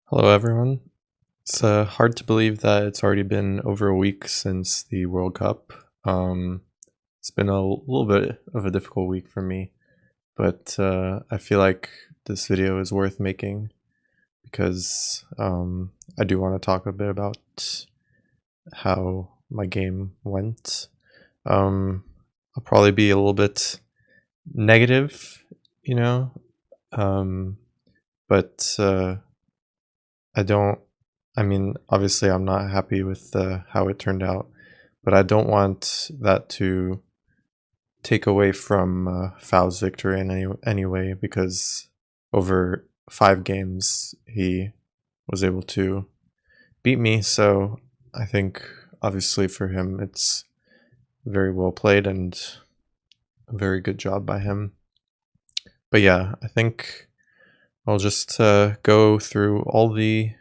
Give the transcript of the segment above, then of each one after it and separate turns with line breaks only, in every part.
Hello, everyone. It's hard to believe that it's already been over a week since the World Cup. It's been a little bit of a difficult week for me, but I feel like this video is worth making because I do want to talk a bit about how my game went. I'll probably be a little bit negative, you know, um, but I don't. I mean, obviously, I'm not happy with how it turned out, but I don't want that to take away from Fao's victory in any way, because over 5 games he was able to beat me. So I think, obviously, for him, it's very well played and a very good job by him. But yeah, I think I'll just go through all the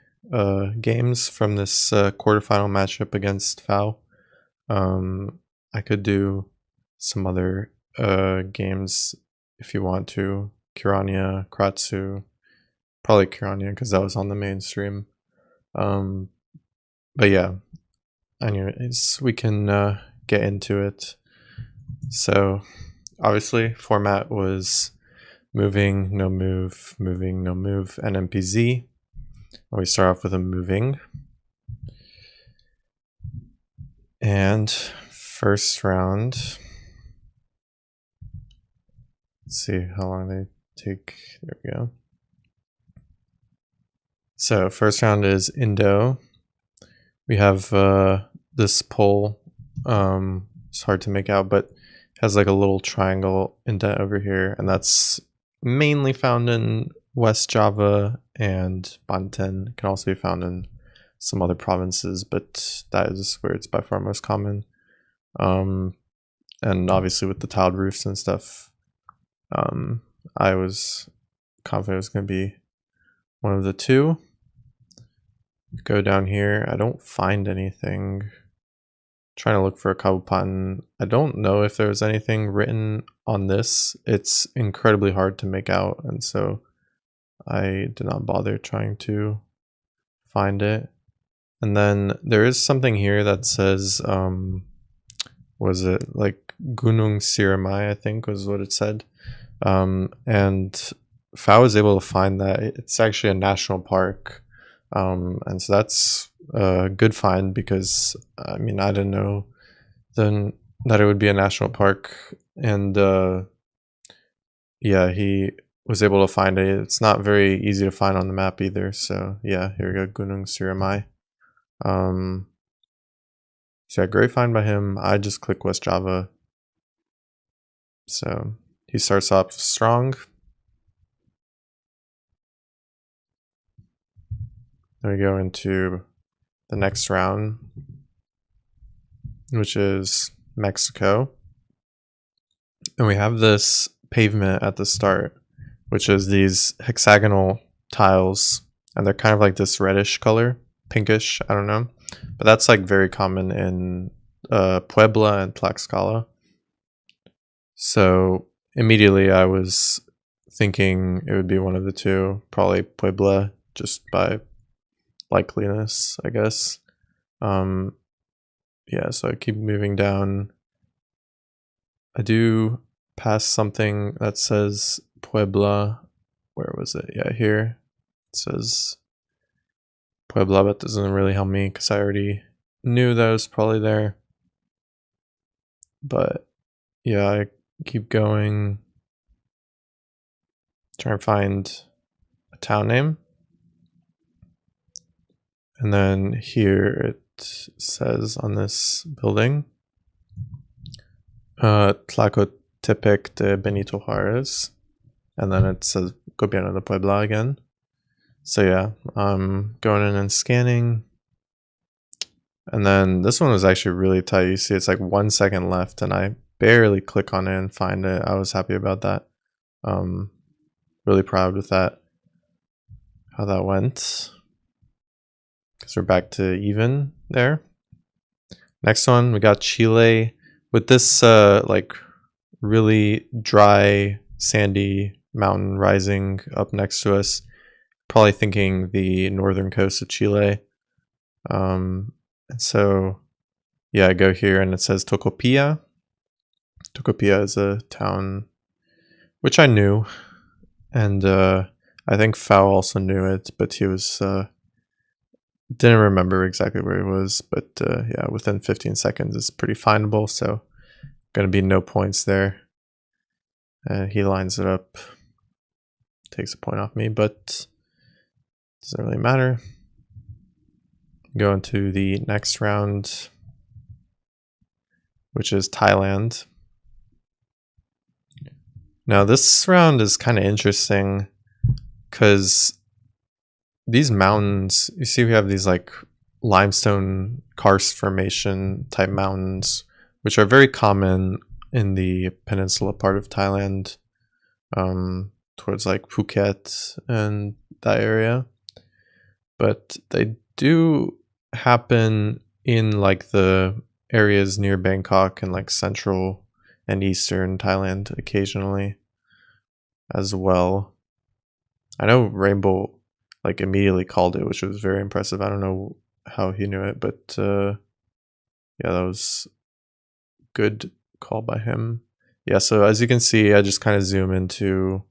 games from this quarterfinal matchup against Fao. I could do some other games if you want to. Kirania, Kratsu, probably Kirania because that was on the mainstream. But yeah, anyways, we can get into it. So obviously, format was moving, no move, moving, no move, NMPZ. We start off with a moving. And first round, let's see how long they take. There we go. So first round is Indo. We have this pole. It's hard to make out, but it has like a little triangle indent over here, and that's mainly found in West Java and Banten. It can also be found in some other provinces, but that is where it's by far most common. And obviously with the tiled roofs and stuff, I was confident it was going to be one of the two. Go down here. I don't find anything. Trying to look for a Kabupaten. I don't know if there's anything written on this. It's incredibly hard to make out, and so I did not bother trying to find it. And then there is something here that says, was it like Gunung Siramai, I think was what it said. And if I was able to find that, it's actually a national park. And so that's a good find, because I mean, I didn't know then that it would be a national park. And yeah, he was able to find it. It's not very easy to find on the map either. So yeah, here we go, Gunung Siramai. So yeah, great find by him. I just click West Java. So he starts off strong. Then we go into the next round, which is Mexico. And we have this pavement at the start, which is these hexagonal tiles, and they're kind of like this reddish color, pinkish, I don't know. But that's like very common in Puebla and Tlaxcala. So immediately I was thinking it would be one of the two, probably Puebla, just by likeliness, I guess. Yeah, so I keep moving down. I do pass something that says Puebla. Where was it? Yeah, here. It says Puebla, but doesn't really help me because I already knew that it was probably there. But yeah, I keep going. Try and find a town name. And then here it says on this building, Tlacotepec de Benito Juarez. And then it says Gobierno de Puebla again. So yeah, I'm going in and scanning. And then this one was actually really tight. You see it's like 1 second left, and I barely click on it and find it. I was happy about that. Really proud with that, how that went. Because we're back to even there. Next one, we got Chile with this like really dry, sandy mountain rising up next to us. probably thinking the northern coast of Chile. And so, yeah, I go here and it says Tocopilla. Tocopilla is a town which I knew, and I think Fao also knew it, but he was didn't remember exactly where he was. But yeah, within 15 seconds is pretty findable, so gonna be no points there. He lines it up, takes a point off me, but doesn't really matter. Go into the next round, which is Thailand. Now this round is kind of interesting because these mountains, you see we have these like limestone karst formation type mountains, which are very common in the peninsula part of Thailand, towards like Phuket and that area. But they do happen in like the areas near Bangkok and like central and eastern Thailand occasionally as well. I know Rainbow like immediately called it, which was very impressive. I don't know how he knew it, but yeah, that was good call by him. Yeah, so as you can see, I just kind of zoom into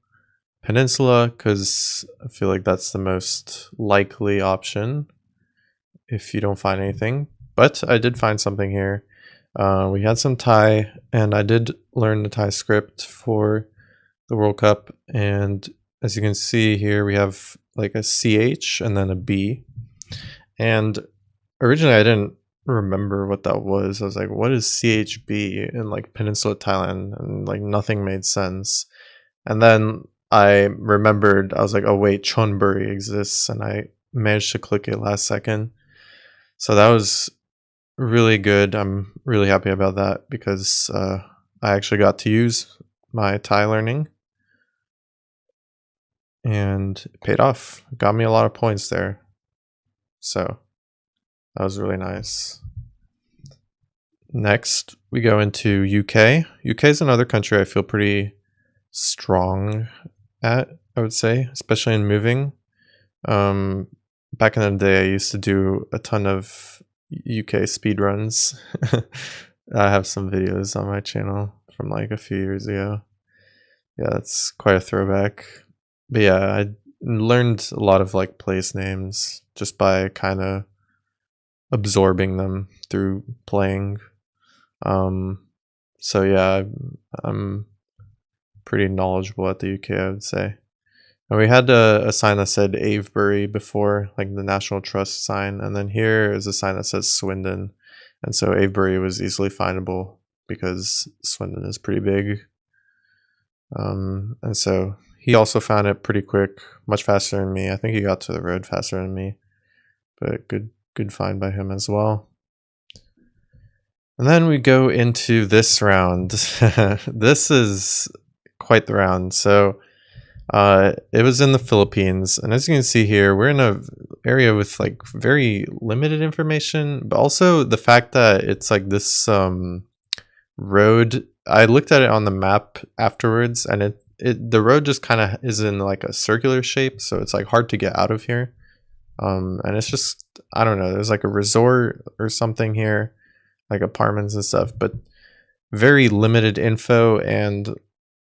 Peninsula because I feel like that's the most likely option if you don't find anything. But I did find something here. We had some Thai, and I did learn the Thai script for the World Cup. And as you can see here, we have like a CH and then a B. And originally, I didn't remember what that was. I was like, what is CHB in like Peninsula Thailand? And like nothing made sense. And then I remembered, I was like, oh wait, Chonburi exists. And I managed to click it last second. So that was really good. I'm really happy about that because I actually got to use my Thai learning and it paid off. It got me a lot of points there. So that was really nice. Next, we go into UK. UK is another country I feel pretty strong at, I would say, especially in moving. Back in the day, I used to do a ton of UK speedruns. I have some videos on my channel from like a few years ago. Yeah, that's quite a throwback. But yeah, I learned a lot of like place names just by kind of absorbing them through playing. So yeah, I'm pretty knowledgeable at the UK, I would say. And we had a sign that said Avebury before, like the National Trust sign, and then here is a sign that says Swindon, and so Avebury was easily findable because Swindon is pretty big. And so he also found it pretty quick, much faster than me. I think he got to the road faster than me, but good find by him as well. And then we go into this round. This is quite the round. So it was in the Philippines, and as you can see here, we're in a area with like very limited information, but also the fact that it's like this road. I looked at it on the map afterwards, and the road just kind of is in like a circular shape, so it's like hard to get out of here. And it's just, I don't know, there's like a resort or something here, like apartments and stuff, but very limited info and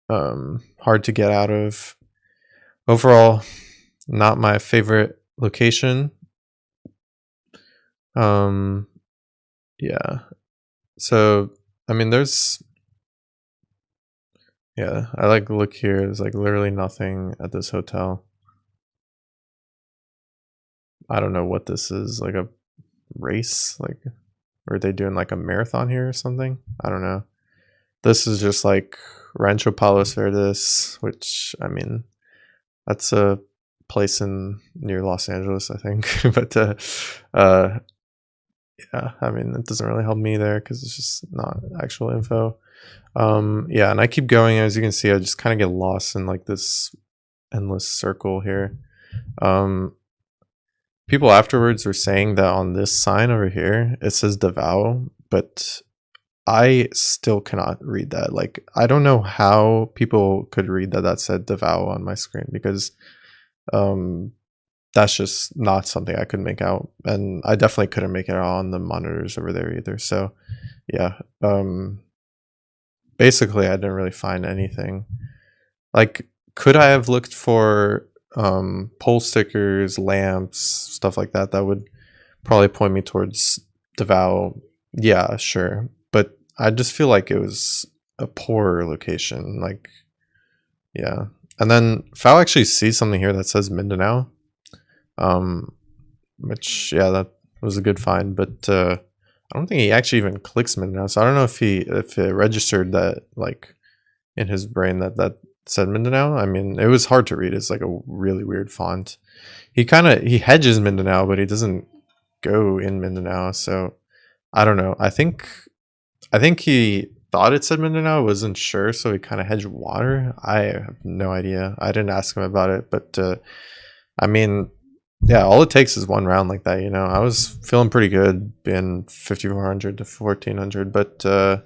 hard to get out of. Overall, not my favorite location. Yeah. So, I mean, I like look here. There's like literally nothing at this hotel. I don't know what this is, like a race, like, or are they doing like a marathon here or something? I don't know. This is just like Rancho Palos Verdes, which, I mean, that's a place in near Los Angeles, I think. But yeah, I mean, it doesn't really help me there because it's just not actual info. Yeah, and I keep going. As you can see, I just kind of get lost in like this endless circle here. People afterwards were saying that on this sign over here it says Davao, but I still cannot read that. Like, I don't know how people could read that said Davao on my screen because that's just not something I could make out, and I definitely couldn't make it out on the monitors over there either. So yeah, basically I didn't really find anything. Like, could I have looked for pole stickers, lamps, stuff like that? That would probably point me towards Devout. Yeah, sure. But I just feel like it was a poor location. Like, yeah. And then Foul actually sees something here that says Mindanao. Um, which, yeah, that was a good find. But I don't think he actually even clicks Mindanao. So I don't know if it registered that, like, in his brain that said Mindanao. I mean, it was hard to read. It's like a really weird font. He hedges Mindanao, but he doesn't go in Mindanao. So I don't know. I think he thought it said Mindanao, wasn't sure, so he kind of hedged water. I have no idea. I didn't ask him about it, but I mean, yeah, all it takes is one round like that. I was feeling pretty good, being 5,400 to 1,400, but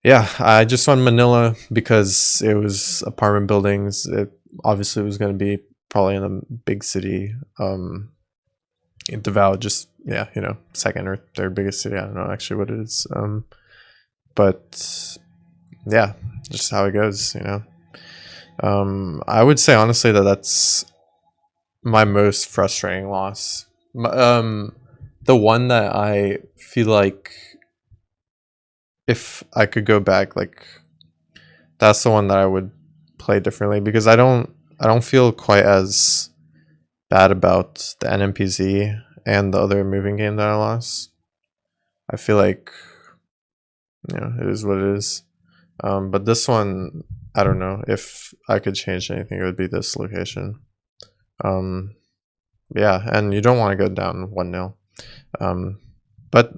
yeah, I just won Manila because it was apartment buildings. It obviously was going to be probably in a big city. Davao just, yeah, second or third biggest city. I don't know actually what it is. But yeah, just how it goes. I would say honestly that that's my most frustrating loss. The one that I feel like if I could go back, like, that's the one that I would play differently, because I don't feel quite as bad about the NMPZ and the other moving game that I lost. I feel like it is what it is. But this one, I don't know if I could change anything. It would be this location. Um, yeah, and you don't want to go down 1-0. But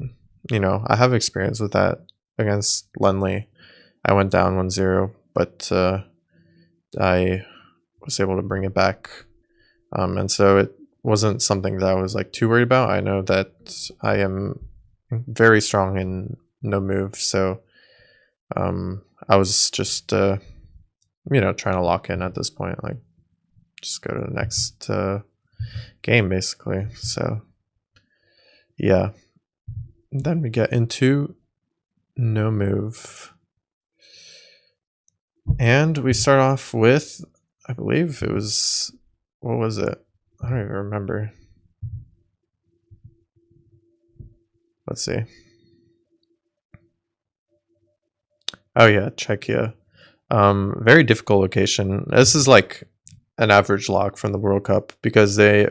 I have experience with that against Lenley. I went down 1-0, but I was able to bring it back. And so it wasn't something that I was like too worried about. I know that I am very strong in no move, so I was just trying to lock in at this point, like just go to the next game basically. So yeah, then we get into no move, and we start off with, I believe it was, what was it? I don't even remember. Let's see. Oh yeah, Czechia. Very difficult location. This is like an average lock from the World Cup, because they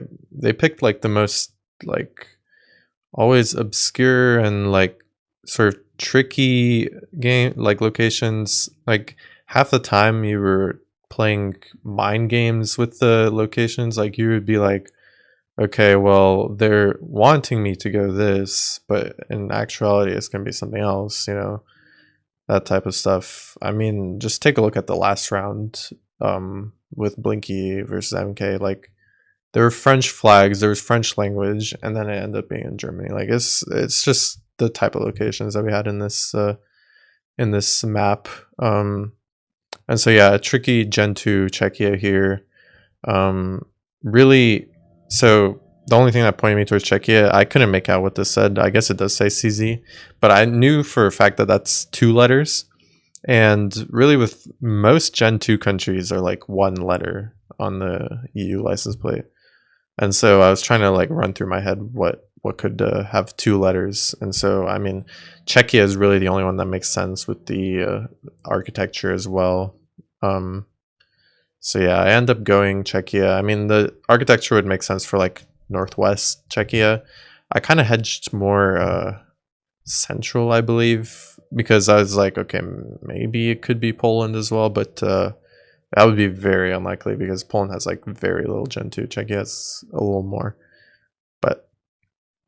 picked like the most, like, always obscure and like sort of tricky game, like, locations. Like, half the time you were playing mind games with the locations. Like, you would be like, okay, well, they're wanting me to go this, but in actuality it's gonna be something else, that type of stuff. I mean, just take a look at the last round with Blinky versus MK. Like, there were French flags, there was French language, and then it ended up being in Germany. Like, it's just the type of locations that we had in this map. And so yeah, a tricky Gen 2 Czechia here. Really, so the only thing that pointed me towards Czechia, I couldn't make out what this said. I guess it does say CZ, but I knew for a fact that that's 2 letters. And really, with most Gen 2 countries are like 1 letter on the EU license plate. And so I was trying to like run through my head what could have 2 letters. And so, I mean, Czechia is really the only one that makes sense with the architecture as well. So yeah, I end up going Czechia. I mean, the architecture would make sense for like northwest Czechia. I kind of hedged more central, I believe, because I was like, okay, maybe it could be Poland as well, but that would be very unlikely, because Poland has like very little Gen 2. Czechia has a little more. But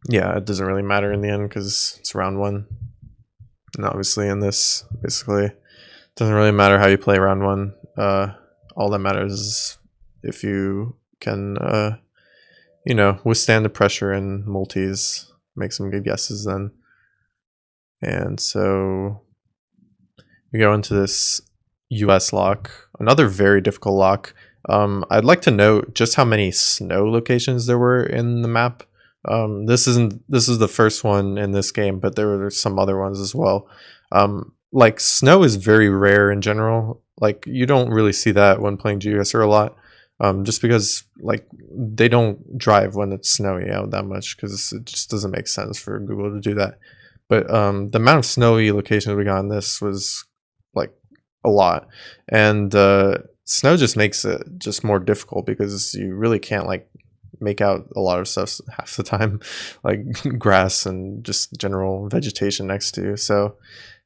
yeah, it doesn't really matter in the end because it's round 1. And obviously in this, basically, it doesn't really matter how you play round 1. All that matters is if you can, withstand the pressure in multis, make some good guesses then. And so we go into this US lock, another very difficult lock. I'd like to know just how many snow locations there were in the map. This is the first one in this game, but there were some other ones as well. Like snow is very rare in general. Like you don't really see that when playing Geoguessr a lot. Just because like they don't drive when it's snowy out that much because it just doesn't make sense for Google to do that. But the amount of snowy locations we got in this was like a lot, and snow just makes it just more difficult because you really can't like make out a lot of stuff half the time, like grass and just general vegetation next to you. So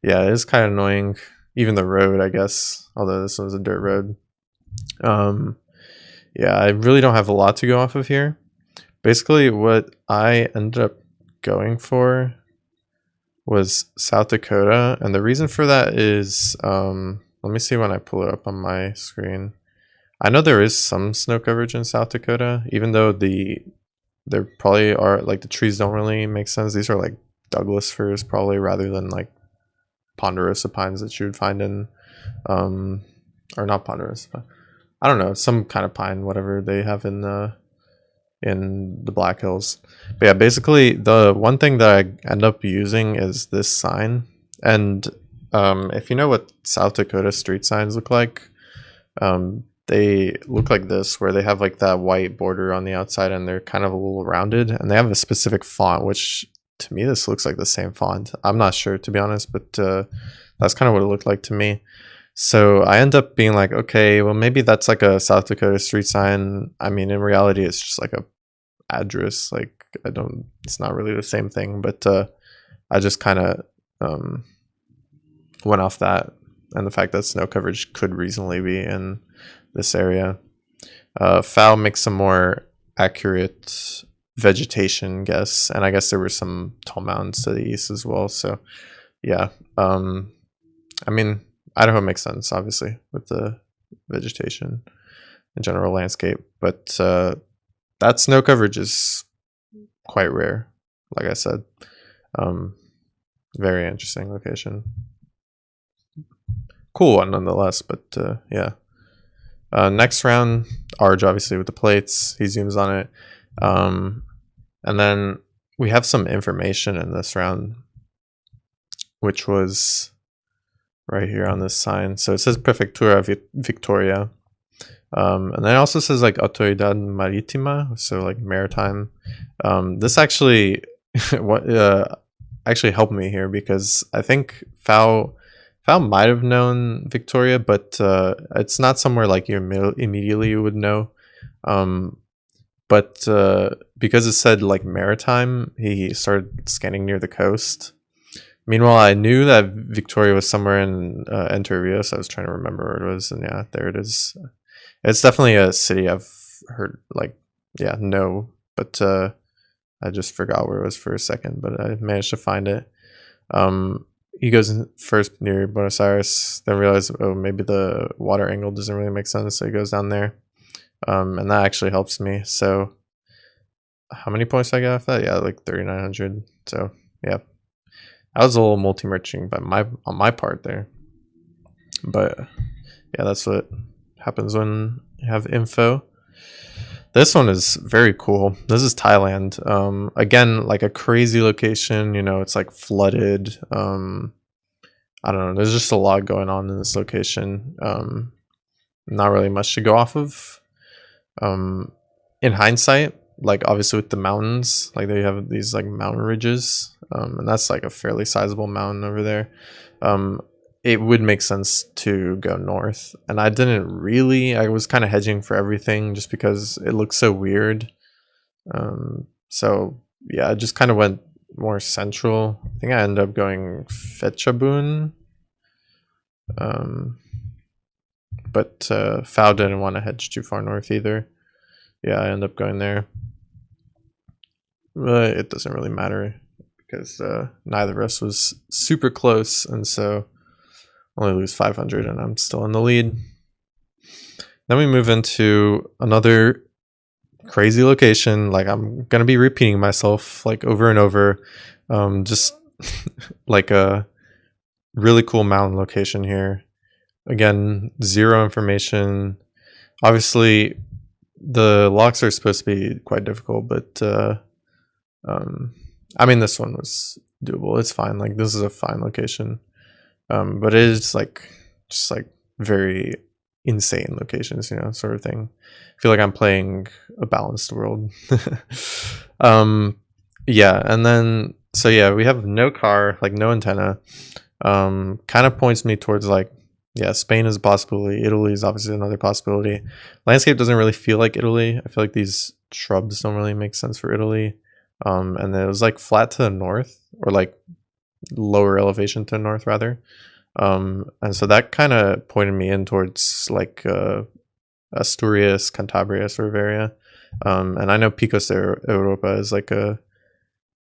yeah, it is kind of annoying. Even the road, I guess, although this was a dirt road. Um, yeah, I really don't have a lot to go off of here. Basically, what I ended up going for was South Dakota, and the reason for that is, let me see when I pull it up on my screen. I know there is some snow coverage in South Dakota, even though there probably are like the trees don't really make sense. These are like Douglas firs probably rather than like ponderosa pines that you would find in, or not ponderosa, but I don't know, some kind of pine, whatever they have in the Black Hills. But yeah, basically the one thing that I end up using is this sign. And if you know what South Dakota street signs look like, they look like this, where they have like that white border on the outside and they're kind of a little rounded, and they have a specific font, which to me this looks like the same font. I'm not sure, to be honest, but that's kind of what it looked like to me. So I end up being like, okay, well maybe that's like a South Dakota street sign. I mean, in reality, it's just like a address. Like it's not really the same thing, but I just kind of went off that and the fact that snow coverage could reasonably be in this area. Foul makes some more accurate vegetation guess, and I guess there were some tall mountains to the east as well. So yeah, I mean, Idaho makes sense, obviously, with the vegetation and general landscape, but that snow coverage is quite rare, like I said. Very interesting location. Cool one nonetheless, but yeah. Next round, Arj obviously with the plates. He zooms on it. And then we have some information in this round, which was right here on this sign. So it says Prefectura Victoria. And then it also says like Autoridad Maritima, so like maritime. This actually what actually helped me here because I think Fowl might have known Victoria, but it's not somewhere like you immediately would know. But because it said like maritime, he started scanning near the coast. Meanwhile, I knew that Victoria was somewhere in Entre Rios. I was trying to remember where it was, and yeah, there it is. It's definitely a city I've heard, like, yeah, no, but I just forgot where it was for a second, but I managed to find it. He goes in first near Buenos Aires, then realizes, oh, maybe the water angle doesn't really make sense, so he goes down there. And that actually helps me. So how many points I got off that? Yeah, like 3,900. So yeah, that was a little multi-merching on my part there. But yeah, that's what happens when you have info. This one is very cool. This is Thailand. Again, like a crazy location. You know, it's like flooded. I don't know. There's just a lot going on in this location. Not really much to go off of. In hindsight, like obviously with the mountains, like they have these like mountain ridges, and that's like a fairly sizable mountain over there. It would make sense to go north, and I didn't really. I was kind of hedging for everything just because it looks so weird. So yeah, I just kind of went more central. I think I ended up going Phetchabun. But Fao didn't want to hedge too far north either. Yeah, I ended up going there. But it doesn't really matter because neither of us was super close, and so only lose 500 and I'm still in the lead. Then we move into another crazy location. Like I'm gonna be repeating myself like over and over. Just like a really cool mountain location here. Again, zero information. Obviously, the locks are supposed to be quite difficult, but I mean, this one was doable. It's fine. Like, this is a fine location. But it is like just like very insane locations, you know, sort of thing. I feel like I'm playing a balanced world. um, yeah, and then so yeah, we have no car, like no antenna. Kind of points me towards like, yeah, Spain is a possibility. Italy is obviously another possibility. Landscape doesn't really feel like Italy. I feel like these shrubs don't really make sense for Italy. And then it was like flat to the north, or like lower elevation to the north rather. And so that kind of pointed me in towards like Asturias, Cantabria sort of area. And I know Picos de Europa is like a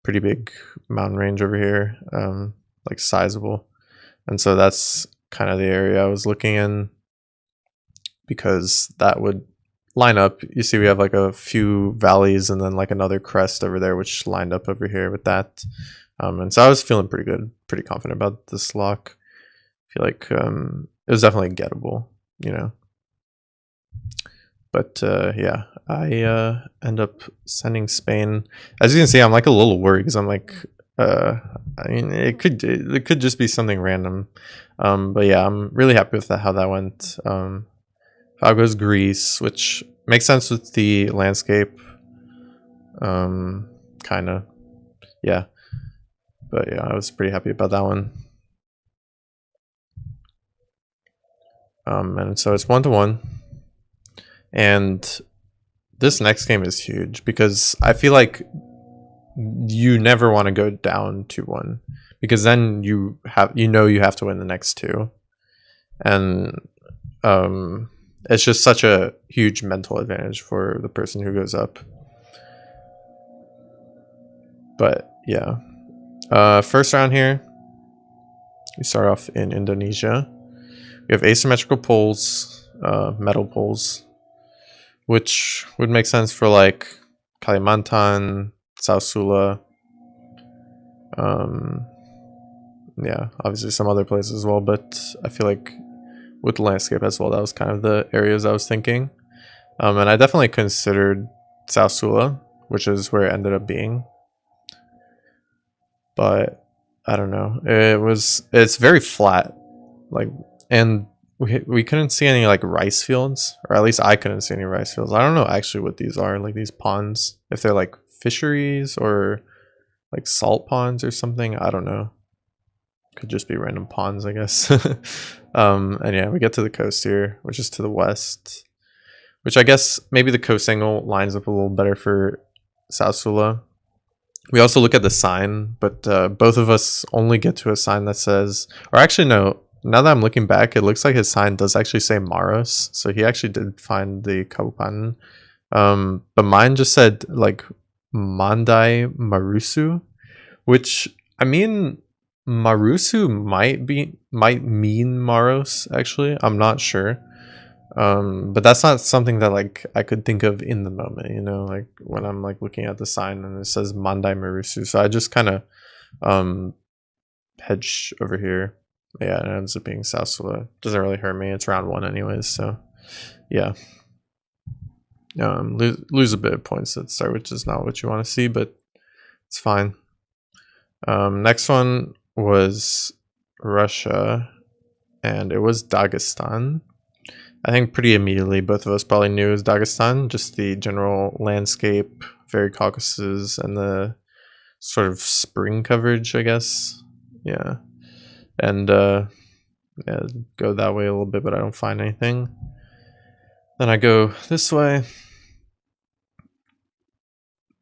pretty big mountain range over here, like sizable. And so that's kind of the area I was looking in, because that would line up. You see, we have like a few valleys and then like another crest over there, which lined up over here with that. And so I was feeling pretty good, pretty confident about this lock. I feel like it was definitely gettable, you know. But yeah, I end up sending Spain. As you can see, I'm like a little worried because I'm like, I mean, it could just be something random. But yeah, I'm really happy with that, how that went. How goes Greece, which makes sense with the landscape. Kind of, yeah. But yeah, I was pretty happy about that one. And so it's 1-1. And this next game is huge because I feel like you never want to go down 2-1, because then you have to win the next two. And it's just such a huge mental advantage for the person who goes up. But yeah. First round here, we start off in Indonesia. We have asymmetrical poles, metal poles, which would make sense for like Kalimantan, South Sula. Yeah, obviously some other places as well, but I feel like with the landscape as well, that was kind of the areas I was thinking. And I definitely considered South Sula, which is where it ended up being. But I don't know. It's very flat, like, and we couldn't see any like rice fields, or at least I couldn't see any rice fields. I don't know actually what these are, like these ponds, if they're like fisheries or like salt ponds or something. I don't know. Could just be random ponds, I guess. And yeah, we get to the coast here, which is to the west, which I guess maybe the coast angle lines up a little better for South Sula. We also look at the sign, but both of us only get to a sign that says, or actually no, now that I'm looking back, it looks like his sign does actually say Maros, so he actually did find the Kabupaten. But mine just said like Mandai Marusu, which, I mean, Marusu might mean Maros, actually. I'm not sure. But that's not something that like I could think of in the moment, you know, like when I'm like looking at the sign and it says Mandai Marusu. So I just kind of hedge over here. Yeah, it ends up being South Sula. Doesn't really hurt me. It's round 1 anyways, so yeah. Lose a bit of points at the start, which is not what you want to see, but it's fine. Next one was Russia, and it was Dagestan. I think pretty immediately both of us probably knew it was Dagestan, just the general landscape, very Caucasus, and the sort of spring coverage, I guess. Yeah. And yeah, go that way a little bit, but I don't find anything. Then I go this way.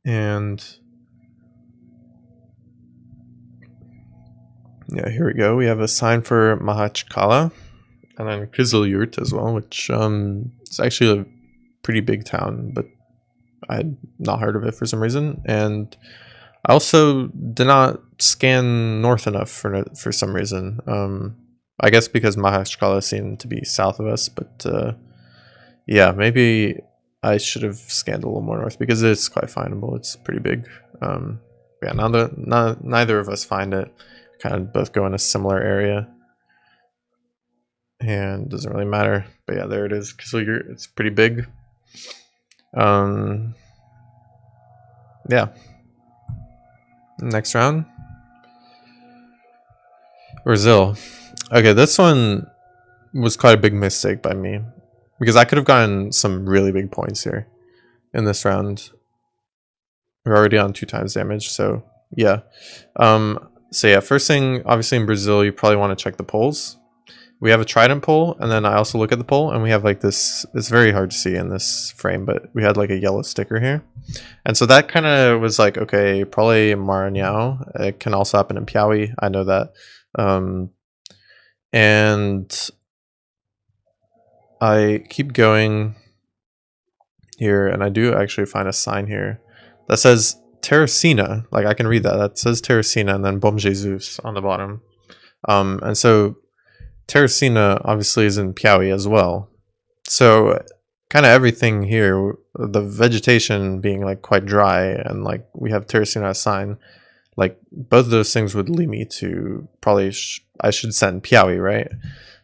And yeah, here we go. We have a sign for Mahachkala, and then Kizelyurt as well, which is actually a pretty big town, but I had not heard of it for some reason. And I also did not scan north enough for some reason. I guess because Mahachkala seemed to be south of us, but yeah, maybe I should have scanned a little more north because it's quite findable. It's pretty big. Yeah, neither of us find it. Kind of both go in a similar area. and doesn't really matter. But yeah, there it is. So it's pretty big. Yeah. Next round, Brazil. Okay, this one was quite a big mistake by me because I could have gotten some really big points here in this round. We're already on 2 times damage, so yeah. So yeah, first thing, obviously in Brazil, you probably want to check the poles. We have a trident pole, and then I also look at the pole, and we have like this. It's very hard to see in this frame, but we had like a yellow sticker here, and so that kind of was like, okay, probably Maranhão. It can also happen in Piauí. I know that, and I keep going here, and I do actually find a sign here that says Teresina. Like I can read that. That says Teresina, and then Bom Jesus on the bottom. And so Teresina obviously is in Piauí as well. So kind of everything here, the vegetation being like quite dry, and like we have Teresina as sign. Like both of those things would lead me to probably I should send Piauí, right?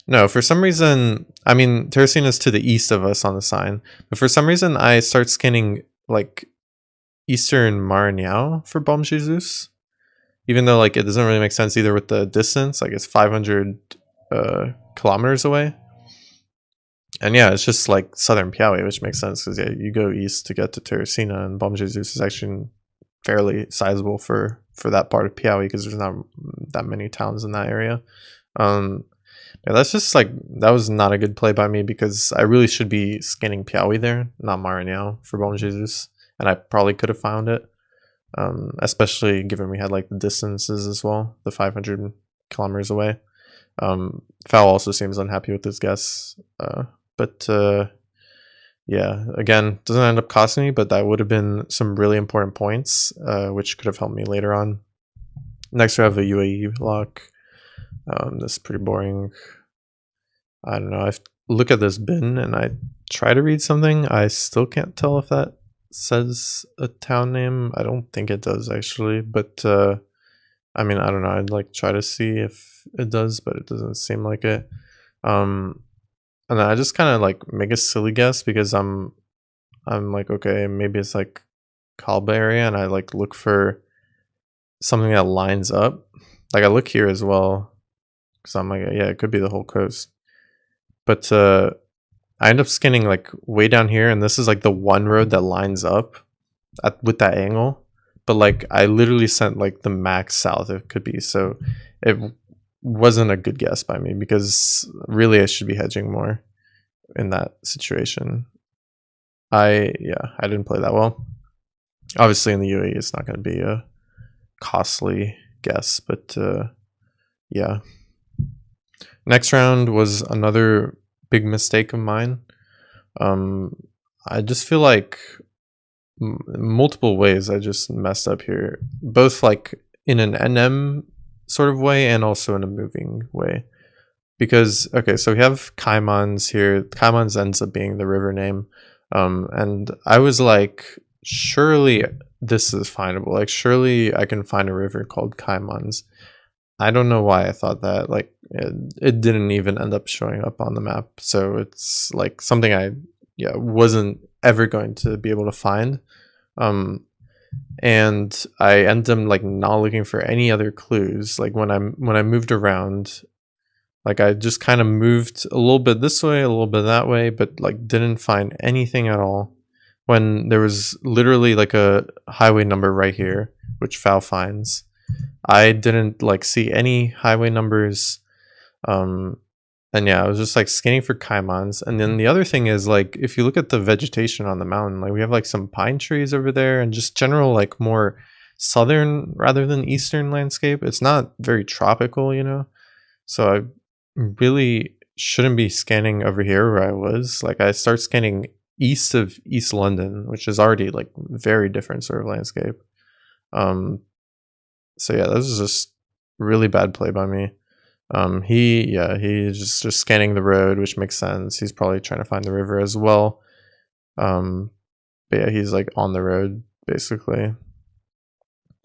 No, for some reason, I mean, Teresina is to the east of us on the sign, but for some reason, I start scanning like Eastern Maranhão for Bom Jesus, even though like it doesn't really make sense either with the distance, like it's 500 kilometers away. And yeah, it's just like southern Piauí, which makes sense because yeah, you go east to get to Teresina, and Bom Jesus is actually fairly sizable for that part of Piauí because there's not that many towns in that area. Yeah, that's just like that was not a good play by me because I really should be scanning Piauí there, not Maranhão for Bom Jesus, and I probably could have found it, especially given we had like the distances as well, the 500 kilometers away. Foul also seems unhappy with this guess, but yeah, again, doesn't end up costing me, but that would have been some really important points, which could have helped me later on. Next, we have a UAE lock. This is pretty boring. I don't know. I look at this bin and I try to read something. I still can't tell if that says a town name. I don't think it does actually, but I mean, I don't know. I'd like try to see if it does, but it doesn't seem like it. And then I just kind of like make a silly guess because I'm like, okay, maybe it's like Kalba area, and I like look for something that lines up. Like I look here as well because I'm like, yeah, it could be the whole coast. But I end up scanning like way down here, and this is like the one road that lines up with that angle. But like I literally sent like the max south it could be, so it wasn't a good guess by me because really I should be hedging more in that situation. I didn't play that well. Obviously in the UAE it's not going to be a costly guess, but yeah. Next round was another big mistake of mine. I just feel like multiple ways I just messed up here, both like in an NM sort of way and also in a moving way. Because okay, so we have Caimans here. Caimans ends up being the river name, and I was like, surely this is findable. Like surely I can find a river called Caimans. I don't know why I thought that. Like it didn't even end up showing up on the map. So it's like something I wasn't ever going to be able to find. And I ended up like not looking for any other clues. Like when I moved around, like I just kind of moved a little bit this way, a little bit that way, but like didn't find anything at all. When there was literally like a highway number right here, which Foul finds. I didn't like see any highway numbers. And yeah, I was just like scanning for caimans. And then the other thing is like if you look at the vegetation on the mountain, like we have like some pine trees over there and just general like more southern rather than eastern landscape. It's not very tropical, you know. So I really shouldn't be scanning over here where I was. Like I start scanning east of East London, which is already like very different sort of landscape. So yeah, this is just really bad play by me. He's just scanning the road, which makes sense. He's probably trying to find the river as well. But yeah, he's like on the road basically.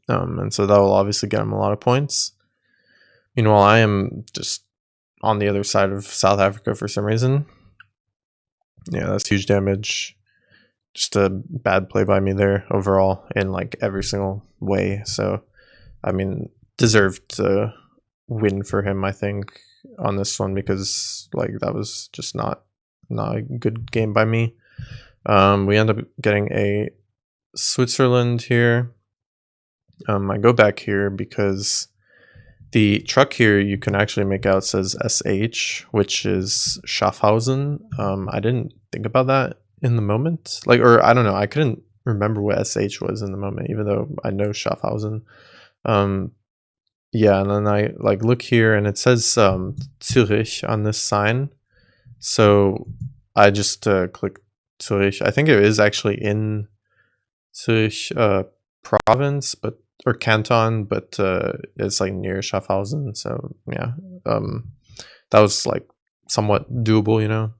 And so that will obviously get him a lot of points. Meanwhile, I am just on the other side of South Africa for some reason. Yeah, that's huge damage. Just a bad play by me there overall in like every single way. So, I mean, deserved to win for him, I think, on this one, because like that was just not a good game by me. We end up getting a Switzerland here. I go back here because the truck here you can actually make out says SH, which is Schaffhausen. I didn't think about that in the moment, like, or I don't know, I couldn't remember what SH was in the moment, even though I know Schaffhausen. Yeah, and then I like look here and it says Zurich on this sign, so I just click Zurich. I think it is actually in Zurich province, but or canton, but it's like near Schaffhausen. So yeah, that was like somewhat doable, you know.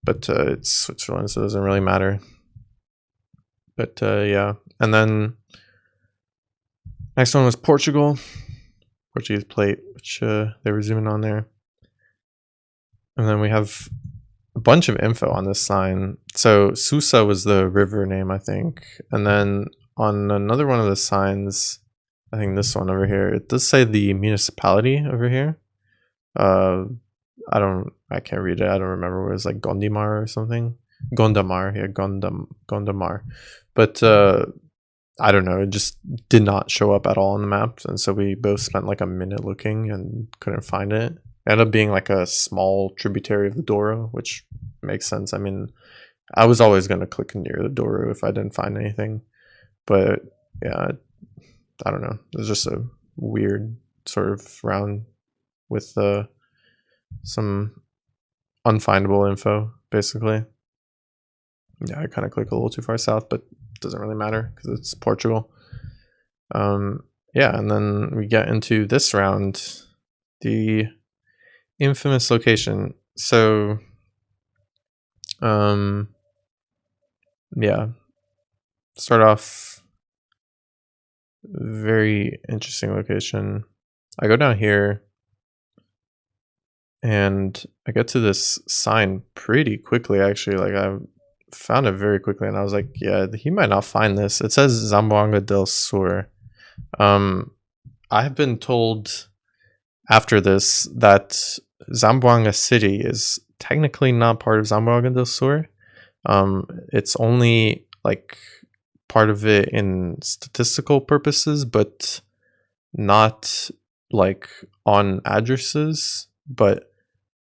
But it's Switzerland, so it doesn't really matter. But yeah, and then next one was Portugal, Portuguese plate, which they were zooming on there, and then we have a bunch of info on this sign. So Susa was the river name, I think, and then on another one of the signs, I think this one over here, it does say the municipality over here. I can't read it. I don't remember what it was, like Gondimar or something. Gondomar, yeah, Gondomar. But I don't know, it just did not show up at all on the map, and so we both spent like a minute looking and couldn't find it. It ended up being like a small tributary of the Douro, which makes sense. I mean, I was always going to click near the Douro if I didn't find anything. But yeah, I don't know. It was just a weird sort of round with some unfindable info, basically. Yeah, I kind of click a little too far south, but it doesn't really matter because it's Portugal. Yeah, and then we get into this round, the infamous location. So, yeah, start off very interesting location. I go down here and I get to this sign pretty quickly, actually. Like, I found it very quickly and I was like, yeah, he might not find this. It says Zamboanga del Sur. I've been told after this that Zamboanga City is technically not part of Zamboanga del Sur. It's only like part of it in statistical purposes, but not like on addresses. But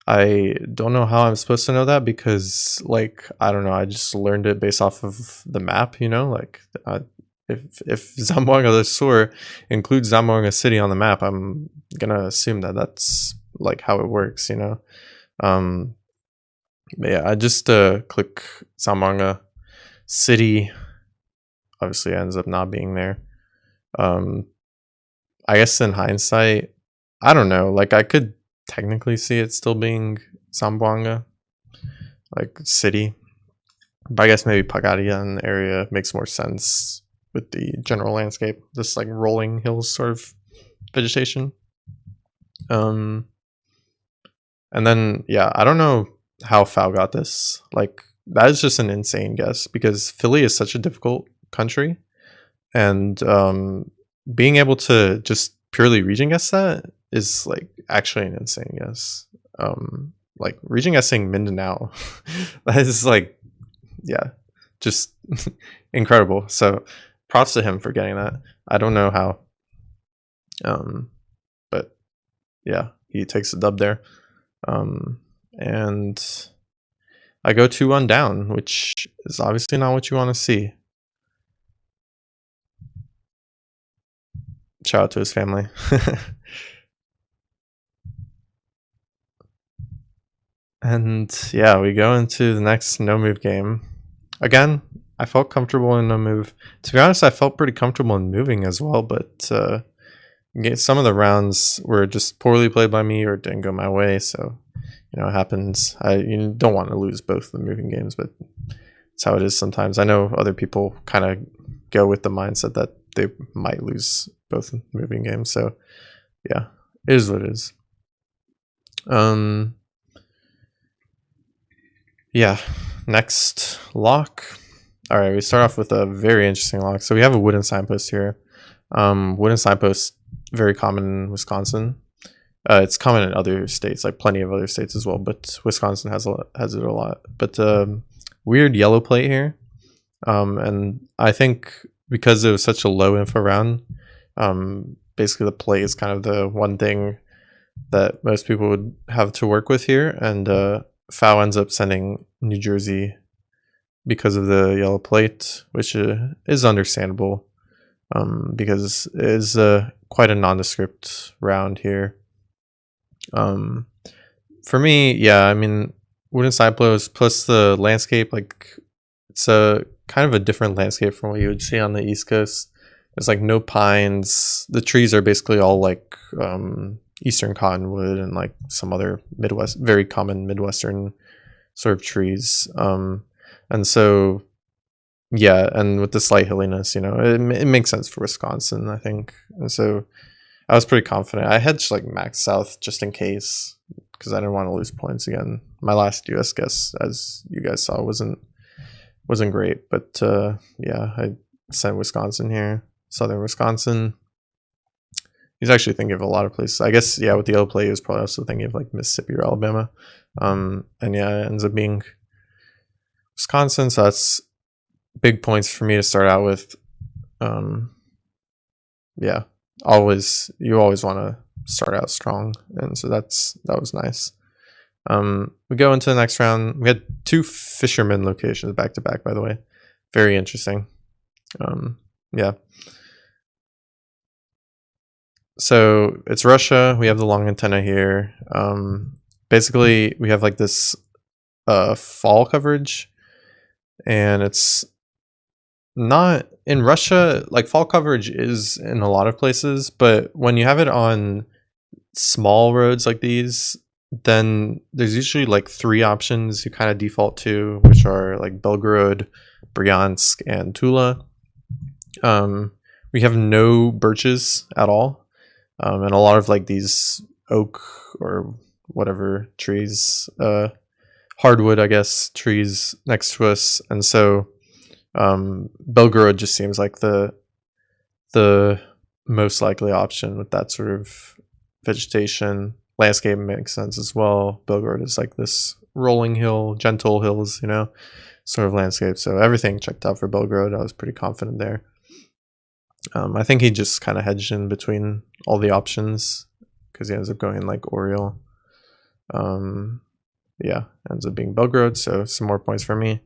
I don't know how I'm supposed to know that because, like, I don't know. I just learned it based off of the map, you know. Like, if Zamboanga del Sur includes Zamboanga City on the map, I'm gonna assume that that's like how it works, you know. But yeah, I just click Zamboanga City. Obviously, ends up not being there. I guess in hindsight, I don't know. Like, I could technically see it still being Zamboanga, like city. But I guess maybe Pagadian area makes more sense with the general landscape, this like rolling hills sort of vegetation. And then yeah, I don't know how Fao got this. Like, that is just an insane guess because Philly is such a difficult country, and being able to just purely region guess that is like actually an insane guess. Like region guessing Mindanao, that is like, yeah, just incredible. So props to him for getting that. I don't know how, but yeah, he takes the dub there. And I go 2-1 down, which is obviously not what you want to see. Shout out to his family. And yeah, we go into the next no move game. Again, I felt comfortable in no move. To be honest, I felt pretty comfortable in moving as well, but some of the rounds were just poorly played by me or didn't go my way. So, you know, it happens. You don't want to lose both the moving games, but it's how it is sometimes. I know other people kind of go with the mindset that they might lose both moving games. So, yeah, it is what it is. Um, yeah. Next lock. All right, we start off with a very interesting lock. So we have a wooden signpost here. Wooden signpost, very common in Wisconsin. It's common in other states, like plenty of other states as well, but Wisconsin has it a lot. But weird yellow plate here, and I think because it was such a low info round, basically the plate is kind of the one thing that most people would have to work with here, and FAO ends up sending New Jersey because of the yellow plate, which is understandable, because it is quite a nondescript round here. For me, yeah, I mean, wooden side blows plus the landscape, like it's a kind of a different landscape from what you would see on the East Coast. There's like no pines. The trees are basically all like Eastern cottonwood and like some other Midwest, very common Midwestern sort of trees. And so, yeah, and with the slight hilliness, it makes sense for Wisconsin, I think. And so I was pretty confident. I hedged like max south just in case because I didn't want to lose points again. My last US guess, as you guys saw, wasn't great, but yeah, I sent Wisconsin here, southern Wisconsin. He's actually thinking of a lot of places. I guess, yeah, with the yellow play, he was probably also thinking of like Mississippi or Alabama. And yeah, it ends up being Wisconsin, so that's big points for me to start out with. Yeah, you always want to start out strong, and so that was nice. We go into the next round. We had two fishermen locations back to back, by the way. Very interesting. Yeah. So it's Russia. We have the long antenna here. Basically, we have like this fall coverage, and it's not in Russia. Like fall coverage is in a lot of places, but when you have it on small roads like these, then there's usually like three options you kind of default to, which are like Belgorod, Bryansk, and Tula. We have no birches at all, and a lot of like these oak or whatever trees, hardwood, I guess, trees next to us, and so Belgorod just seems like the most likely option with that sort of vegetation. Landscape makes sense as well. Belgorod is like this rolling hill, gentle hills, sort of landscape. So everything checked out for Belgorod. I was pretty confident there. I think he just kind of hedged in between all the options because he ends up going like Oriole. Yeah, ends up being Belgorod. So some more points for me.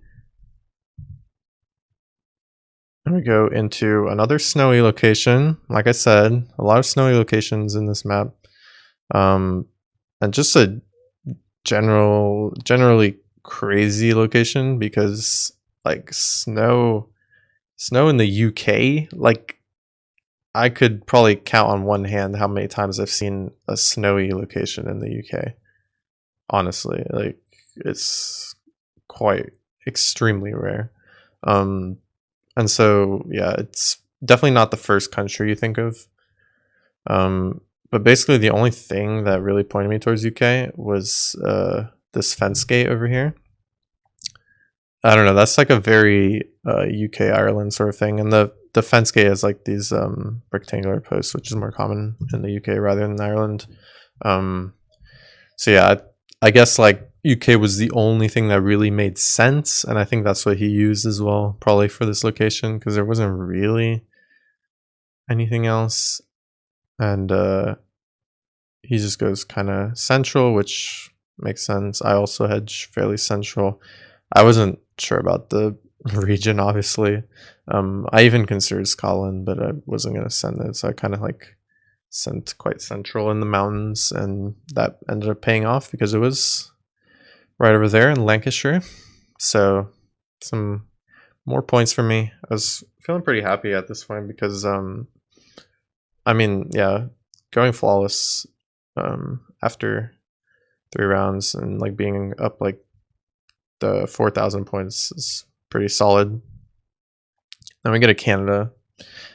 And we go into another snowy location. Like I said, a lot of snowy locations in this map. And just a generally crazy location because like snow in the UK, like I could probably count on one hand how many times I've seen a snowy location in the UK. Honestly, like it's quite extremely rare. And so yeah, it's definitely not the first country you think of. But basically the only thing that really pointed me towards UK was this fence gate over here. I don't know, that's like a very UK Ireland sort of thing, and the fence gate has like these rectangular posts, which is more common in the UK rather than Ireland. So yeah, I guess like UK was the only thing that really made sense, and I think that's what he used as well, probably for this location, because there wasn't really anything else. And he just goes kind of central, which makes sense. I also hedge fairly central. I wasn't sure about the region, obviously. I even considered Scotland, but I wasn't going to send it, so I kind of like sent quite central in the mountains, and that ended up paying off because it was right over there in Lancashire. So some more points for me. I was feeling pretty happy at this point because I mean, yeah, going flawless after 3 rounds and like being up like the 4,000 points is pretty solid. Then we get to Canada,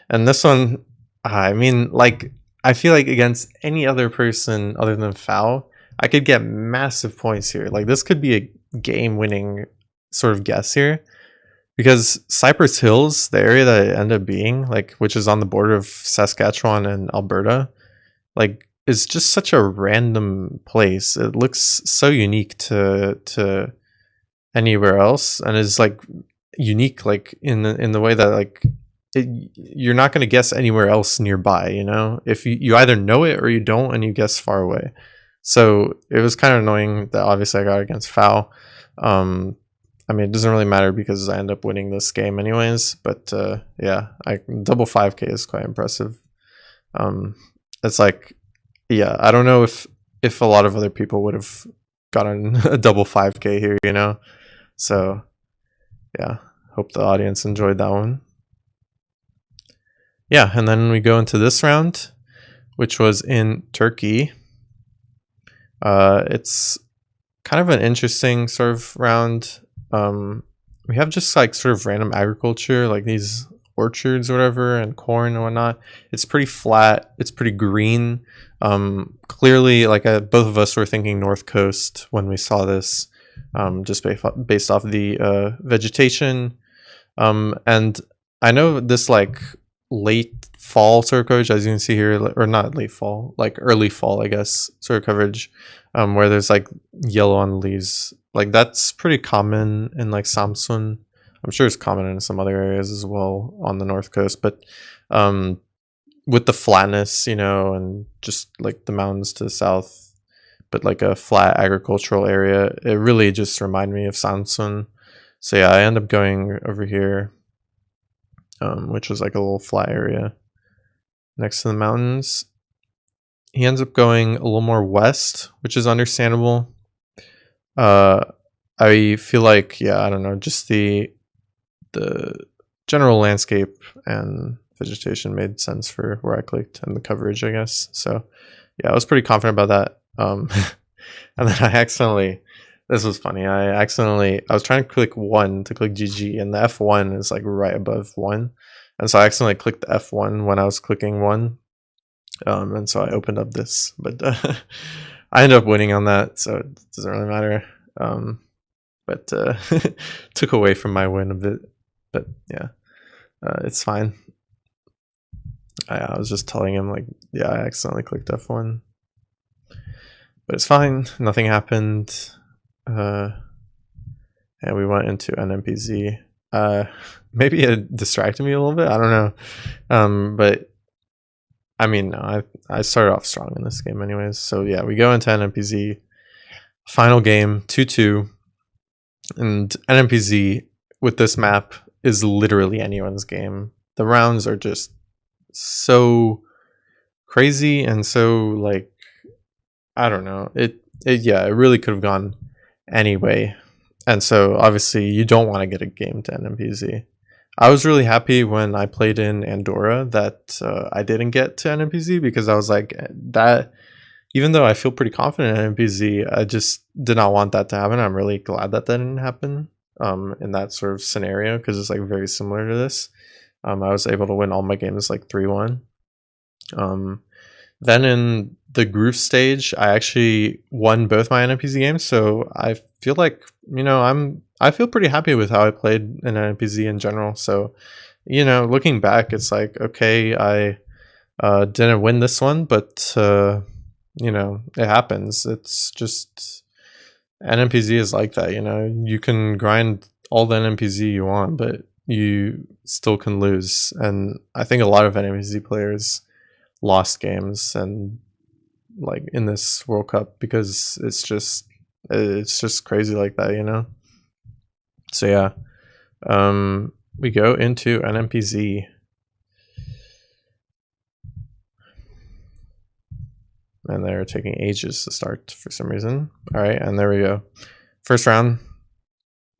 and this one, I mean, like I feel like against any other person other than FAO, I could get massive points here. Like this could be a game-winning sort of guess here, because Cypress Hills, the area that it ended up being, like which is on the border of Saskatchewan and Alberta, like is just such a random place. It looks so unique to anywhere else, and is like unique like in the way that like you're not going to guess anywhere else nearby, you know, if you either know it or you don't and you guess far away. So it was kind of annoying that obviously I got against foul. I mean, it doesn't really matter because I end up winning this game anyways, but yeah, I double 5k is quite impressive. It's like, yeah, I don't know if a lot of other people would have gotten a double 5k here, you know. So yeah, hope the audience enjoyed that one. Yeah, and then we go into this round, which was in Turkey. It's kind of an interesting sort of round. We have just like sort of random agriculture, like these orchards or whatever, and corn and whatnot. It's pretty flat. It's pretty green. Clearly, like both of us were thinking North Coast when we saw this, just based off the vegetation. And I know this like late fall sort of coverage, as you can see here, or not late fall, like early fall, I guess, sort of coverage, where there's like yellow on the leaves. Like that's pretty common in like Samsun. I'm sure it's common in some other areas as well on the North Coast, but with the flatness, you know, and just like the mountains to the south, but like a flat agricultural area, it really just reminded me of Samsun. So yeah, I end up going over here, which was like a little flat area next to the mountains. He ends up going a little more west, which is understandable. I feel like, yeah, I don't know, just the general landscape and vegetation made sense for where I clicked and the coverage, I guess. So yeah, I was pretty confident about that. And then I accidentally, this was funny. I was trying to click 1 to click GG, and the F1 is like right above 1. And so I accidentally clicked the F1 when I was clicking 1. And so I opened up this, but I ended up winning on that, so it doesn't really matter. But took away from my win a bit, but yeah, it's fine. I was just telling him like, yeah, I accidentally clicked F1, but it's fine. Nothing happened. And we went into NMPZ. Maybe it distracted me a little bit. I don't know. But I mean, no, I started off strong in this game anyways. So yeah, we go into NMPZ. Final game, 2-2. And NMPZ with this map is literally anyone's game. The rounds are just so crazy and so like, I don't know. It really could have gone anyway. And so obviously you don't want to get a game to NMPZ. I was really happy when I played in Andorra that I didn't get to NMPZ, because I was like, that, even though I feel pretty confident in NMPZ, I just did not want that to happen. I'm really glad that didn't happen in that sort of scenario, because it's like very similar to this. I was able to win all my games like 3-1. Then in the group stage, I actually won both my NMPZ games, so I feel like, you know, I feel pretty happy with how I played in NMPZ in general. So, you know, looking back, it's like, okay, I didn't win this one, but you know, it happens. It's just, NMPZ is like that, you know. You can grind all the NMPZ you want, but you still can lose. And I think a lot of NMPZ players lost games and like in this World Cup, because it's just crazy like that, you know. So yeah, we go into NMPZ. And they're taking ages to start for some reason. All right, and there we go. First round.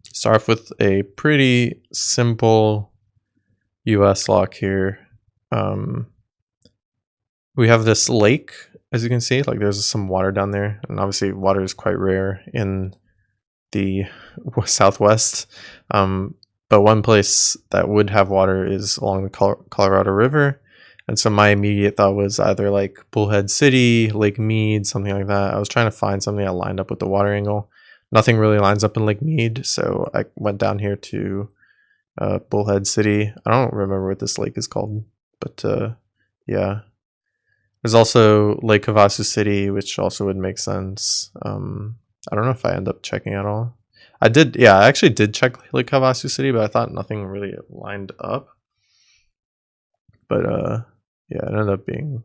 Start off with a pretty simple US lock here. We have this lake, as you can see, like there's some water down there, and obviously water is quite rare in the Southwest. But one place that would have water is along the Colorado River, And so my immediate thought was either like Bullhead City, Lake Mead, something like that. I was trying to find something that lined up with the water angle. Nothing really lines up in Lake Mead, so I went down here to Bullhead City. I don't remember what this lake is called, but yeah. There's also Lake Havasu City, which also would make sense. I don't know if I end up checking at all. I did, yeah, I actually did check Lake Havasu City, but I thought nothing really lined up. But yeah, it ended up being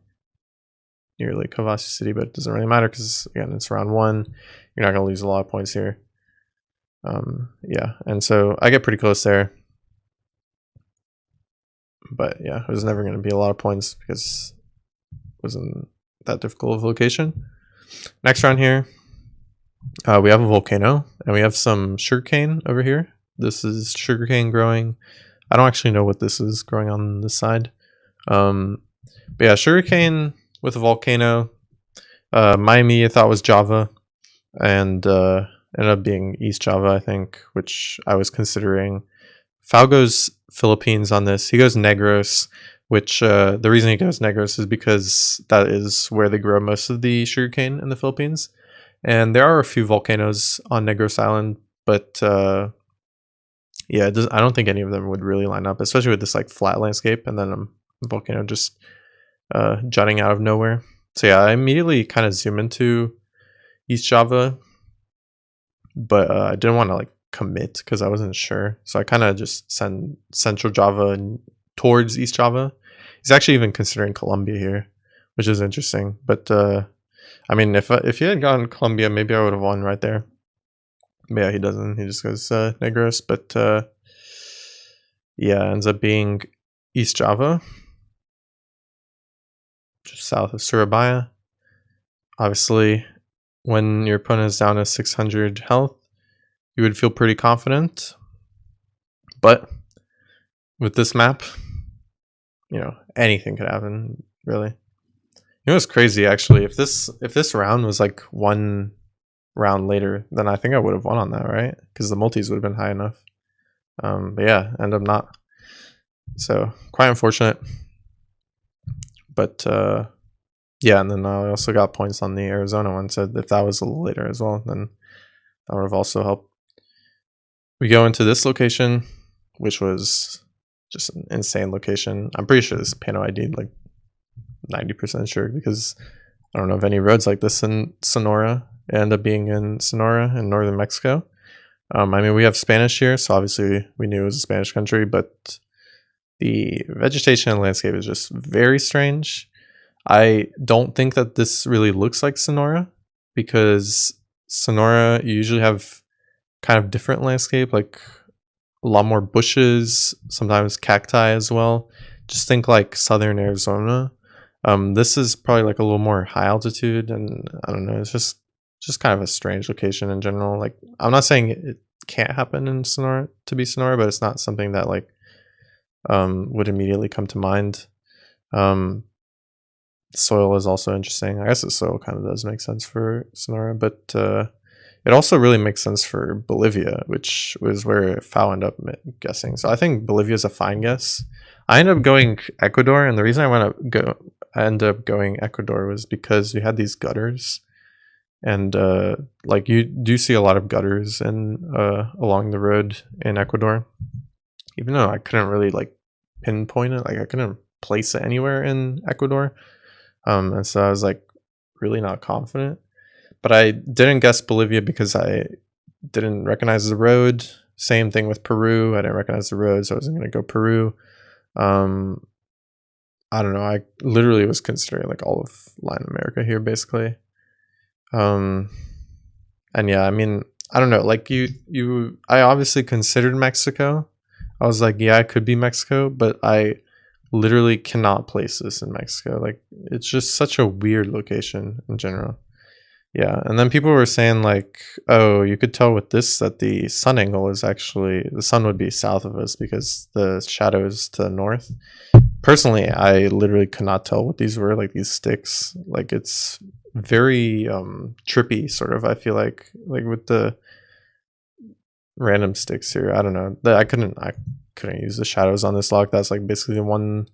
near Lake Havasu City, but it doesn't really matter because again, it's round one. You're not gonna lose a lot of points here. Yeah, and so I get pretty close there. But yeah, it was never gonna be a lot of points because it wasn't that difficult of a location. Next round here, we have a volcano and we have some sugarcane over here. This is sugarcane growing. I don't actually know what this is growing on this side. But yeah, sugarcane with a volcano. My immediate thought was Java, and ended up being East Java, I think, which I was considering. Fao goes Philippines on this. He goes Negros, which the reason he goes Negros is because that is where they grow most of the sugarcane in the Philippines. And there are a few volcanoes on Negros Island, but yeah, I don't think any of them would really line up, especially with this like flat landscape and then a volcano just jutting out of nowhere. So yeah, I immediately kind of zoom into East Java, but I didn't want to like commit because I wasn't sure. So I kind of just send Central Java and towards East Java. He's actually even considering Colombia here, which is interesting. But I mean, if he had gone Colombia, maybe I would have won right there. But yeah, he doesn't. He just goes Negros. But yeah, ends up being East Java, just south of Surabaya. Obviously, when your opponent is down to 600 health, you would feel pretty confident. But with this map, you know, anything could happen, really. You know what's crazy actually? If this round was like one round later, then I think I would have won on that, right? Because the multis would have been high enough. But yeah, end up not. So quite unfortunate. But yeah, and then I also got points on the Arizona one. So if that was a little later as well, then that would have also helped. We go into this location, which was just an insane location. I'm pretty sure this is Pano ID, like 90% sure, because I don't know of any roads like this in Sonora. It ended up being in Sonora in northern Mexico. I mean, we have Spanish here, so obviously we knew it was a Spanish country, but the vegetation and landscape is just very strange. I don't think that this really looks like Sonora, because Sonora, you usually have kind of different landscape, like a lot more bushes, sometimes cacti as well. Just think like southern Arizona. This is probably like a little more high altitude, and I don't know, it's just kind of a strange location in general. Like, I'm not saying it can't happen in Sonora to be Sonora, but it's not something that like would immediately come to mind. Soil is also interesting. I guess the soil kind of does make sense for Sonora, but it also really makes sense for Bolivia, which was where Fao ended up guessing. So I think Bolivia is a fine guess. I ended up going Ecuador, and the reason I ended up going Ecuador was because we had these gutters, and like you do see a lot of gutters and along the road in Ecuador. Even though I couldn't really like pinpoint it, like I couldn't place it anywhere in Ecuador, and so I was like really not confident. But I didn't guess Bolivia because I didn't recognize the road. Same thing with Peru. I didn't recognize the road, so I wasn't going to go Peru. I don't know. I literally was considering like all of Latin America here, basically. And yeah, I mean, I don't know. Like I obviously considered Mexico. I was like, yeah, it could be Mexico, but I literally cannot place this in Mexico. Like, it's just such a weird location in general. Yeah, and then people were saying like, oh, you could tell with this that the sun angle is actually, the sun would be south of us because the shadow is to the north. Personally, I literally could not tell what these were, like these sticks. Like, it's very trippy, sort of. I feel like with the random sticks here. I don't know. I couldn't use the shadows on this lock. That's like basically the one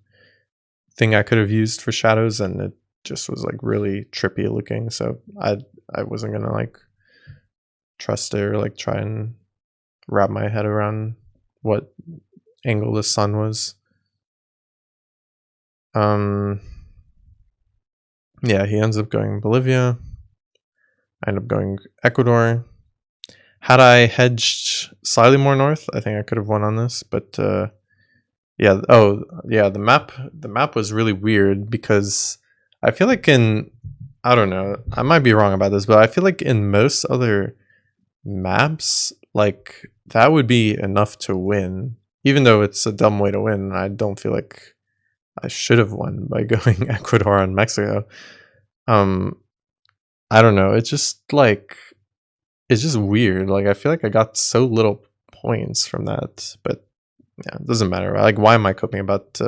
thing I could have used for shadows, and it just was like really trippy looking. So I wasn't gonna like trust it or like try and wrap my head around what angle the sun was. Yeah, he ends up going Bolivia. I end up going Ecuador. Had I hedged slightly more north, I think I could have won on this, but yeah. Oh, yeah. The map was really weird because I feel like I don't know. I might be wrong about this, but I feel like in most other maps, like that would be enough to win. Even though it's a dumb way to win, I don't feel like I should have won by going Ecuador and Mexico. I don't know. It's just weird. Like I feel like I got so little points from that, but yeah, it doesn't matter. Like, why am I coping about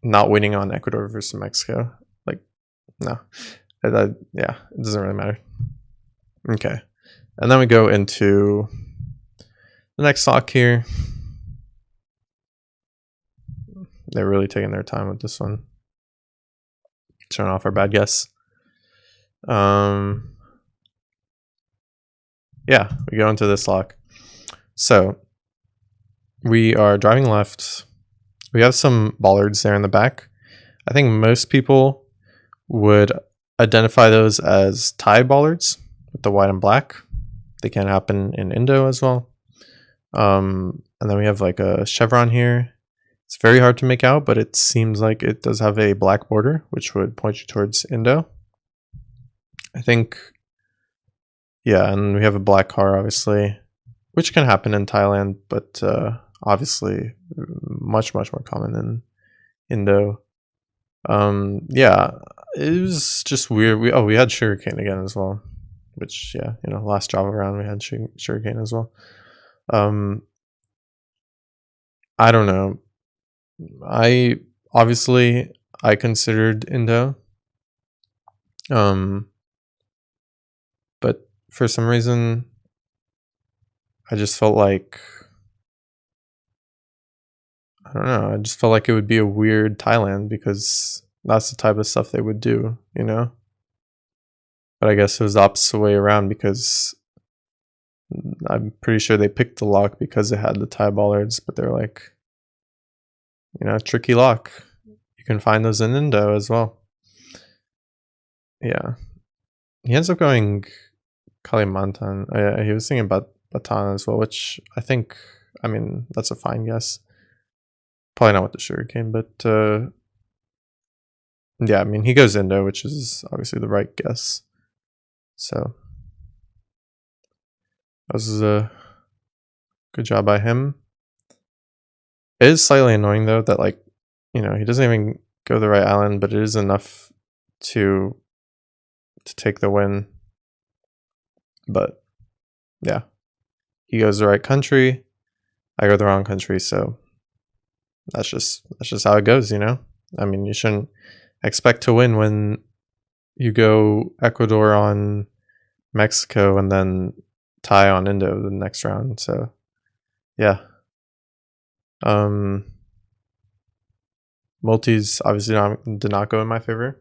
not winning on Ecuador versus Mexico? Like, no, yeah, it doesn't really matter. Okay, and then we go into the next lock here. They're really taking their time with this one. Turn off our bad guess. Yeah, we go into this lock. So we are driving left. We have some bollards there in the back. I think most people would identify those as tie bollards with the white and black. They can happen in Indo as well. And then we have like a chevron here. It's very hard to make out, but it seems like it does have a black border, which would point you towards Indo. I think, yeah, and we have a black car, obviously, which can happen in Thailand, but obviously much more common in Indo. Yeah, it was just weird. We had sugarcane again as well, which, yeah, last Java round we had sugarcane as well. I don't know. I obviously I considered Indo, but for some reason I just felt like, I don't know. I just felt like it would be a weird Thailand because that's the type of stuff they would do, But I guess it was the opposite way around because I'm pretty sure they picked the lock because it had the Thai bollards, but they're like, tricky lock. You can find those in Indo as well. Yeah. He ends up going Kalimantan. He was thinking about Bataan as well, which I mean, that's a fine guess. Probably not with the sugarcane, but yeah, I mean, he goes Indo, which is obviously the right guess. So that was a good job by him. It is slightly annoying though that he doesn't even go the right island, but it is enough to take the win. But yeah, he goes the right country. I go the wrong country, so that's just how it goes, I mean, you shouldn't expect to win when you go Ecuador on Mexico and then tie on Indo the next round. So yeah. Multis obviously did not go in my favor.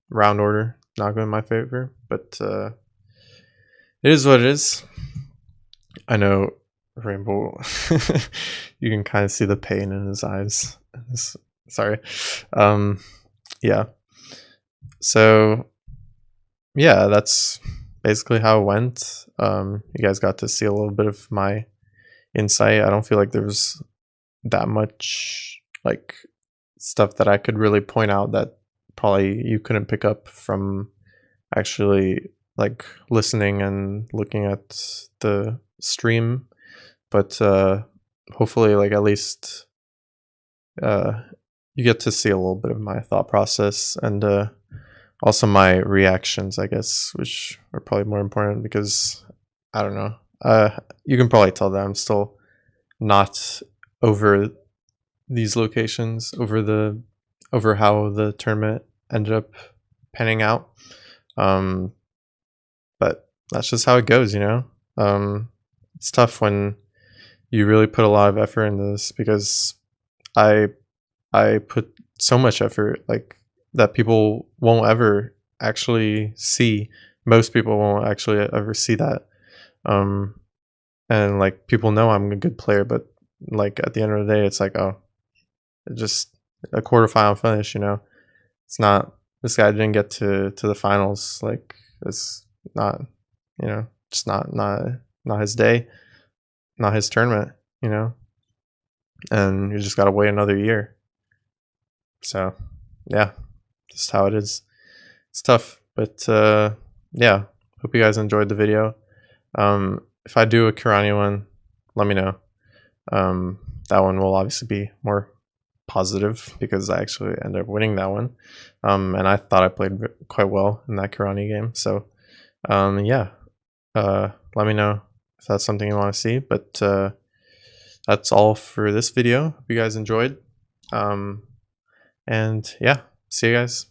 Round order not go in my favor, but it is what it is. I know Rainbow. You can kind of see the pain in his eyes. Sorry. Yeah. So yeah, that's basically how it went. You guys got to see a little bit of my insight. I don't feel like there was that much like stuff that I could really point out that probably you couldn't pick up from actually like listening and looking at the stream, but hopefully like at least you get to see a little bit of my thought process and also my reactions, I guess, which are probably more important because I don't know, you can probably tell that I'm still not over these locations, over how the tournament ended up panning out. But that's just how it goes, it's tough when you really put a lot of effort into this because I put so much effort, like that people won't ever actually see. Most people won't actually ever see that. Um, and like people know I'm a good player, but like at the end of the day, it's like, oh, just a quarterfinal finish. It's not. This guy didn't get to the finals. Like it's not. Just not his day, not his tournament. And you just gotta wait another year. So yeah, just how it is. It's tough, but yeah. Hope you guys enjoyed the video. If I do a Kirani one, let me know. That one will obviously be more positive because I actually ended up winning that one. And I thought I played quite well in that Kirani game. So yeah, let me know if that's something you want to see. But that's all for this video. Hope you guys enjoyed. And yeah, see you guys.